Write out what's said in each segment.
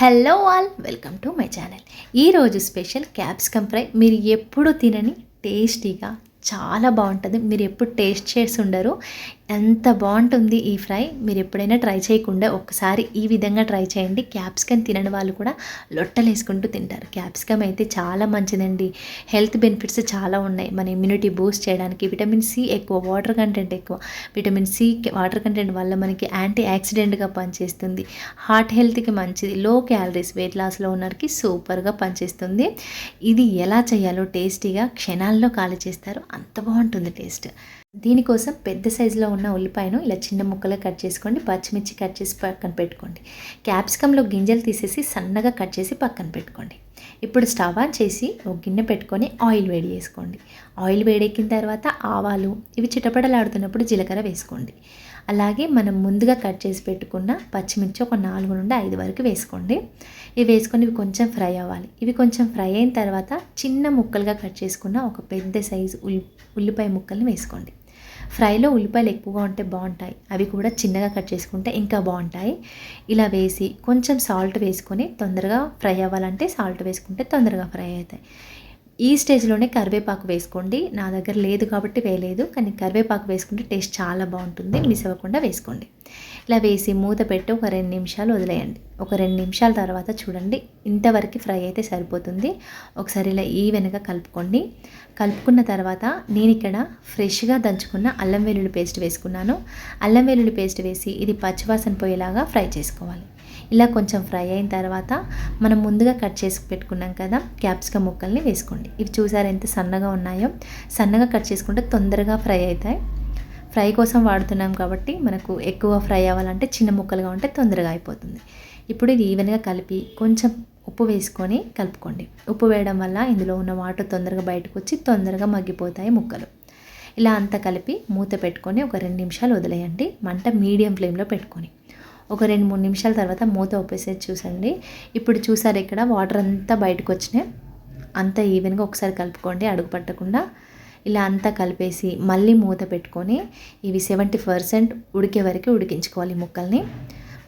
Hello all, welcome to my channel. ఈరోజు special capsicum fry. మీరు ఎప్పుడు తినని టేస్టీగా చాలా బాగుంటుంది. మీరు ఎప్పుడు టేస్ట్ చేసి ఉండరు, ఎంత బాగుంటుంది ఈ ఫ్రై. మీరు ఎప్పుడైనా ట్రై చేయకుండా ఒక్కసారి ఈ విధంగా ట్రై చేయండి. క్యాప్సికమ్ తినని వాళ్ళు కూడా లొట్టలు వేసుకుంటూ తింటారు. క్యాప్సికమ్ అయితే చాలా మంచిదండి. హెల్త్ బెనిఫిట్స్ చాలా ఉన్నాయి. మన ఇమ్యూనిటీ బూస్ట్ చేయడానికి విటమిన్ సి ఎక్కువ, వాటర్ కంటెంట్ ఎక్కువ. విటమిన్ సి వాటర్ కంటెంట్ వల్ల మనకి యాంటీ ఆక్సిడెంట్గా పనిచేస్తుంది. హార్ట్ హెల్త్కి మంచిది. లో క్యాలరీస్, వెయిట్ లాస్లో ఉన్నవారికి సూపర్గా పనిచేస్తుంది. ఇది ఎలా చేయాలో టేస్టీగా క్షణాల్లో ఖాళీ చేస్తారు, అంత బాగుంటుంది టేస్ట్. దీనికోసం పెద్ద సైజులో ఉన్న ఉల్లిపాయను ఇలా చిన్న ముక్కలు కట్ చేసుకోండి. పచ్చిమిర్చి కట్ చేసి పక్కన పెట్టుకోండి. క్యాప్సికంలో గింజలు తీసేసి సన్నగా కట్ చేసి పక్కన పెట్టుకోండి. ఇప్పుడు స్టవ్ ఆన్ చేసి ఒక గిన్నె పెట్టుకొని ఆయిల్ వేడి చేసుకోండి. ఆయిల్ వేడెక్కిన తర్వాత ఆవాలు ఇవి చిటపటలాడుతున్నప్పుడు జీలకర్ర వేసుకోండి. అలాగే మనం ముందుగా కట్ చేసి పెట్టుకున్న పచ్చిమిర్చి ఒక 4 నుండి 5 వరకు వేసుకోండి. ఇవి వేసుకొని ఇవి కొంచెం ఫ్రై అవ్వాలి. ఇవి కొంచెం ఫ్రై అయిన తర్వాత చిన్న ముక్కలుగా కట్ చేసుకున్న ఒక పెద్ద సైజు ఉల్లిపాయ ముక్కల్ని వేసుకోండి. ఫ్రైలో ఉల్లిపాయలు ఎక్కువగా ఉంటే బాగుంటాయి, అవి కూడా చిన్నగా కట్ చేసుకుంటే ఇంకా బాగుంటాయి. ఇలా వేసి కొంచెం సాల్ట్ వేసుకొని తొందరగా ఫ్రై అవ్వాలంటే సాల్ట్ వేసుకుంటే తొందరగా ఫ్రై అవుతాయి. ఈ స్టేజ్లోనే కరివేపాకు వేసుకోండి. నా దగ్గర లేదు కాబట్టి వేయలేదు, కానీ కరివేపాకు వేసుకుంటే టేస్ట్ చాలా బాగుంటుంది. మిస్ అవ్వకుండా వేసుకోండి. ఇలా వేసి మూత పెట్టి ఒక 2 నిమిషాలు వదిలేయండి. ఒక 2 నిమిషాల తర్వాత చూడండి, ఇంతవరకు ఫ్రై అయితే సరిపోతుంది. ఒకసారి ఇలా ఈవెన్గా కలుపుకోండి. కలుపుకున్న తర్వాత నేను ఇక్కడ ఫ్రెష్గా దంచుకున్న అల్లం వెల్లుల్లి పేస్ట్ వేసుకున్నాను. అల్లం వెల్లుల్లి పేస్ట్ వేసి ఇది పచ్చివాసన పోయేలాగా ఫ్రై చేసుకోవాలి. ఇలా కొంచెం ఫ్రై అయిన తర్వాత మనం ముందుగా కట్ చేసి పెట్టుకున్నాం కదా క్యాప్సికమ్ ముక్కల్ని వేసుకోండి. ఇవి చూసారు ఎంత సన్నగా ఉన్నాయో. సన్నగా కట్ చేసుకుంటే తొందరగా ఫ్రై అవుతాయి. ఫ్రై కోసం వాడుతున్నాం కాబట్టి మనకు ఎక్కువ ఫ్రై అవ్వాలంటే చిన్న ముక్కలుగా ఉంటే తొందరగా అయిపోతుంది. ఇప్పుడు ఇది ఈవెన్గా కలిపి కొంచెం ఉప్పు వేసుకొని కలుపుకోండి. ఉప్పు వేయడం వల్ల ఇందులో ఉన్న వాటర్ తొందరగా బయటకు వచ్చి తొందరగా మగ్గిపోతాయి ముక్కలు. ఇలా అంతా కలిపి మూత పెట్టుకొని ఒక 2 నిమిషాలు వదిలేయండి. మంట మీడియం ఫ్లేమ్లో పెట్టుకొని ఒక 2-3 నిమిషాల తర్వాత మూత ఒప్పేసేది చూసండి. ఇప్పుడు చూసారు ఇక్కడ వాటర్ అంతా బయటకు వచ్చినాయి. అంతా ఈవెన్గా ఒకసారి కలుపుకోండి, అడుగు పట్టకుండా. ఇలా అంతా కలిపేసి మళ్ళీ మూత పెట్టుకొని ఇవి 70% ఉడికే వరకు ఉడికించుకోవాలి ముక్కల్ని.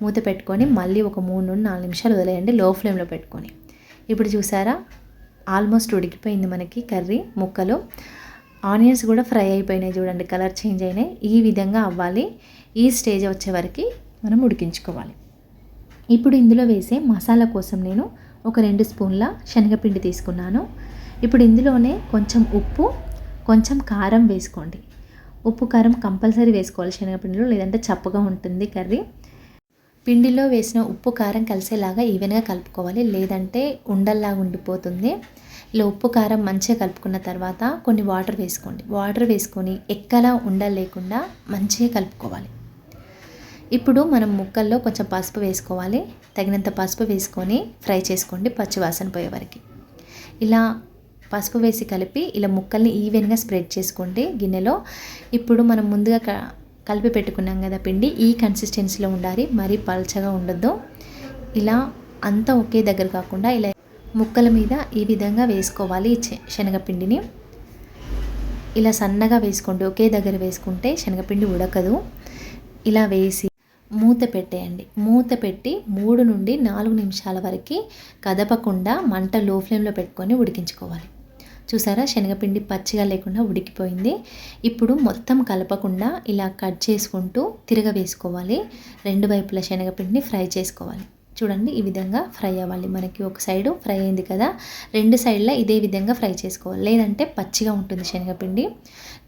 మూత పెట్టుకొని మళ్ళీ ఒక 3-4 నిమిషాలు వదిలేయండి లో ఫ్లేమ్లో పెట్టుకొని. ఇప్పుడు చూసారా ఆల్మోస్ట్ ఉడికిపోయింది మనకి కర్రీ. ముక్కలు ఆనియన్స్ కూడా ఫ్రై అయిపోయినాయి చూడండి, కలర్ చేంజ్ అయినాయి. ఈ విధంగా అవ్వాలి. ఈ స్టేజ్ వచ్చే వరకు మనం ఉడికించుకోవాలి. ఇప్పుడు ఇందులో వేసే మసాలా కోసం నేను ఒక 2 స్పూన్ల శనగపిండి తీసుకున్నాను. ఇప్పుడు ఇందులోనే కొంచెం ఉప్పు, కొంచెం కారం వేసుకోండి. ఉప్పు కారం కంపల్సరీ వేసుకోవాలి శనగపిండిలో, లేదంటే చప్పగా ఉంటుంది కర్రీ. పిండిలో వేసిన ఉప్పు కారం కలిసేలాగా ఈవెన్గా కలుపుకోవాలి, లేదంటే ఉండల్లాగా ఉండిపోతుంది. ఇలా ఉప్పు కారం మంచిగా కలుపుకున్న తర్వాత కొన్ని వాటర్ వేసుకోండి. వాటర్ వేసుకొని ఎక్కలా ఉండలు లేకుండా మంచిగా కలుపుకోవాలి. ఇప్పుడు మనం ముక్కల్లో కొంచెం పసుపు వేసుకోవాలి. తగినంత పసుపు వేసుకొని ఫ్రై చేసుకోండి పచ్చివాసన పోయే వరకు. ఇలా పసుపు వేసి కలిపి ఇలా ముక్కల్ని ఈవెన్గా స్ప్రెడ్ చేసుకోండి గిన్నెలో. ఇప్పుడు మనం ముందుగా కలిపి పెట్టుకున్నాం కదా పిండి, ఈ కన్సిస్టెన్సీలో ఉండాలి, మరీ పల్చగా ఉండొద్దు. ఇలా అంతా ఒకే దగ్గర కాకుండా ఇలా ముక్కల మీద ఈ విధంగా వేసుకోవాలి శనగపిండిని. ఇలా సన్నగా వేసుకోండి, ఒకే దగ్గర వేసుకుంటే శనగపిండి ఉడకదు. ఇలా వేసి మూత పెట్టేయండి. మూత పెట్టి 3 నుండి 4 నిమిషాల వరకు కదపకుండా మంట లో ఫ్లేమ్లో పెట్టుకొని ఉడికించుకోవాలి. చూసారా శనగపిండి పచ్చిగా లేకుండా ఉడికిపోయింది. ఇప్పుడు మొత్తం కలపకుండా ఇలా కట్ చేసుకుంటూ తిరగవేసుకోవాలి. 2 వైపుల శనగపిండిని ఫ్రై చేసుకోవాలి. చూడండి ఈ విధంగా ఫ్రై అవ్వాలి. మనకి ఒక సైడు ఫ్రై అయింది కదా, 2 సైడ్ల ఇదే విధంగా ఫ్రై చేసుకోవాలి, లేదంటే పచ్చిగా ఉంటుంది శనగపిండి.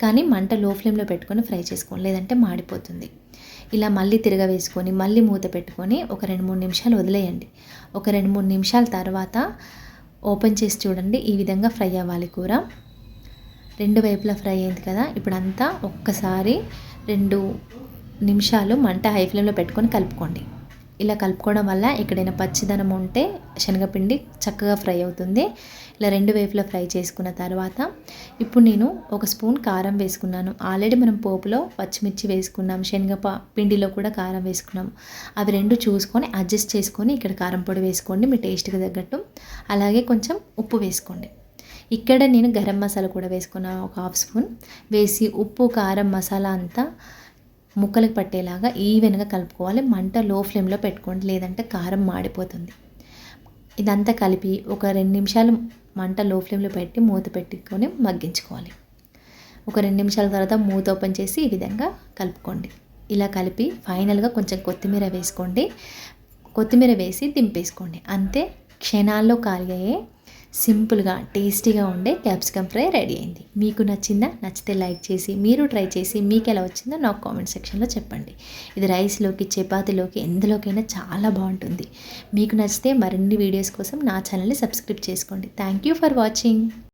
కానీ మంట లో ఫ్లేమ్లో పెట్టుకొని ఫ్రై చేసుకోవాలి, లేదంటే మాడిపోతుంది. ఇలా మళ్ళీ తిరగవేసుకొని మళ్ళీ మూత పెట్టుకొని ఒక 2-3 నిమిషాలు వదిలేయండి. ఒక 2-3 నిమిషాల తర్వాత ఓపెన్ చేసి చూడండి, ఈ విధంగా ఫ్రై అవ్వాలి కూర. 2 వైపులా ఫ్రై అయింది కదా. ఇప్పుడు అంతా ఒక్కసారి 2 నిమిషాలు మంట హై ఫ్లేమ్లో పెట్టుకొని కలుపుకోండి. ఇలా కలుపుకోవడం వల్ల ఎక్కడైనా పచ్చిదనం ఉంటే శనగపిండి చక్కగా ఫ్రై అవుతుంది. ఇలా 2 వైపులా ఫ్రై చేసుకున్న తర్వాత ఇప్పుడు నేను 1 స్పూన్ కారం వేసుకున్నాను. ఆల్రెడీ మనం పోపులో పచ్చిమిర్చి వేసుకున్నాం, పిండిలో కూడా కారం వేసుకున్నాం. అవి 2 చూసుకొని అడ్జస్ట్ చేసుకొని ఇక్కడ కారం పొడి వేసుకోండి మీ టేస్ట్కి తగ్గట్టు. అలాగే కొంచెం ఉప్పు వేసుకోండి. ఇక్కడ నేను గరం మసాలా కూడా వేసుకున్నాను, ఒక 1/2 స్పూన్ వేసి ఉప్పు కారం మసాలా అంతా ముక్కలకు పట్టేలాగా ఈవెన్గా కలుపుకోవాలి. మంట లో ఫ్లేమ్లో పెట్టుకోండి, లేదంటే కారం మాడిపోతుంది. ఇదంతా కలిపి ఒక 2 నిమిషాలు మంట లో ఫ్లేమ్లో పెట్టి మూత పెట్టుకొని మగ్గించుకోవాలి. ఒక 2 నిమిషాల తర్వాత మూత ఓపెన్ చేసి ఈ విధంగా కలుపుకోండి. ఇలా కలిపి ఫైనల్గా కొంచెం కొత్తిమీర వేసుకోండి. కొత్తిమీర వేసి దింపేసుకోండి. అంతే, క్షణాల్లో కాలిపోయే సింపుల్గా టేస్టీగా ఉండే క్యాప్సికమ్ ఫ్రై రెడీ అయింది. మీకు నచ్చిందా? నచ్చితే లైక్ చేసి మీరు ట్రై చేసి మీకు ఎలా వచ్చిందో నాకు కామెంట్ సెక్షన్లో చెప్పండి. ఇది రైస్లోకి, చపాతీలోకి, ఎందులోకైనా చాలా బాగుంటుంది. మీకు నచ్చితే మరిన్ని వీడియోస్ కోసం నా ఛానల్ని సబ్స్క్రైబ్ చేసుకోండి. Thank you for watching.